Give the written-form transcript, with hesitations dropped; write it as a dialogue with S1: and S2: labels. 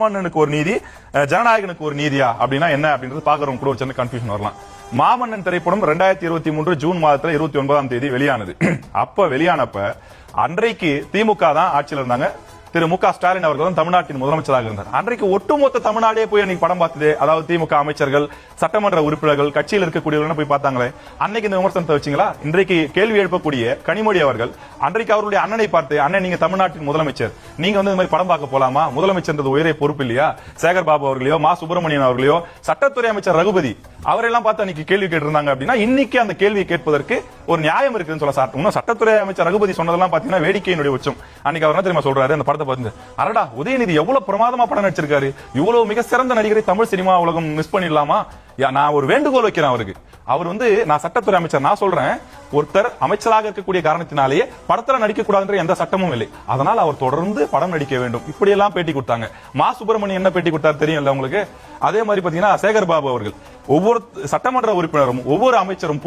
S1: மாமன்னனுக்கு ஒரு நீதி, ஜனநாயகனுக்கு ஒரு நீதியா அப்படின்னா என்ன அப்படின்றது பாக்குறவங்க கூட ஒரு சின்ன கன்ஃபியூஷன் வரலாம். மாமன்னன் திரைப்படம் 2023 ஜூன் மாதத்துல 29ஆம் தேதி வெளியானது. அப்ப வெளியானப்ப அன்றைக்கு திமுக தான் ஆட்சியில் இருந்தாங்க. திரு மு க ஸ்டாலின் அவர்கள் தான் தமிழ்நாட்டின் முதலமைச்சராக இருந்தார். அன்றைக்கு ஒட்டுமொத்த தமிழ்நாடே போய் அன்னைக்கு படம் பார்த்தது. அதாவது திமுக அமைச்சர்கள், சட்டமன்ற உறுப்பினர்கள், கட்சியில் இருக்கக்கூடியவர்கள் போய் பார்த்தாங்களே. அன்னைக்கு இந்த விமர்சனத்தை வச்சீங்களா? இன்றைக்கு கேள்வி எழுப்பக்கூடிய கனிமொழி அவர்கள் அன்றைக்கு அவருடைய அண்ணனை பார்த்து, அண்ணன் நீங்க தமிழ்நாட்டின் முதலமைச்சர், நீங்க வந்து இந்த மாதிரி படம் பார்க்க போலாமா? முதலமைச்சர் உயரிய பொறுப்பு இல்லையா? சேகர் பாபு அவர்களையோ, மா சுப்பிரமணியன் அவர்களையோ, சட்டத்துறை அமைச்சர் ரகுபதி அவரெல்லாம் பார்த்து அன்னைக்கு கேள்வி கேட்டிருந்தாங்க அப்படின்னா இன்னைக்கு அந்த கேள்வி கேட்பதற்கு ஒரு நியாயம் இருக்குன்னு சொல்ல சார். இன்னும் சட்டத்துறை அமைச்சர் ரகுபதி சொன்னதெல்லாம் பாத்தீங்கன்னா வேடிக்கையினுடைய உச்சம். அன்னைக்கு அவர் என்ன தெரியுமா சொல்றாரு? அந்த படத்தை பார்த்து, அரடா உதயநிதி எவ்வளவு பிரமாதமா படம் நடிச்சிருக்காரு, இவ்வளவு மிக சிறந்த நடிகரை தமிழ் சினிமா உலகம் மிஸ் பண்ணிடலாமா? நான் ஒரு வேண்டுகோள் வைக்கிறேன் அவருக்கு. அவர் வந்து நான் சட்டத்துறை அமைச்சர், நான் சொல்றேன் ஒருத்தர் அமைச்சராக இருக்கக்கூடிய காரணத்தினாலேயே படத்துல நடிக்க கூடாதுன்ற எந்த சட்டமும் இல்லை. அதனால அவர் தொடர்ந்து படம் நடிக்க வேண்டும். இப்படி எல்லாம் பேட்டி கொடுத்தாங்க. மா சுப்பிரமணியன் என்ன பேட்டி கொடுத்தாரு தெரியும்ல உங்களுக்கு? அதே மாதிரி பாத்தீங்கன்னா சேகர் பாபு அவர்கள் ஒவ்வொரு சட்டமன்ற உறுப்பினரும் ஒவ்வொரு அமைச்சரும்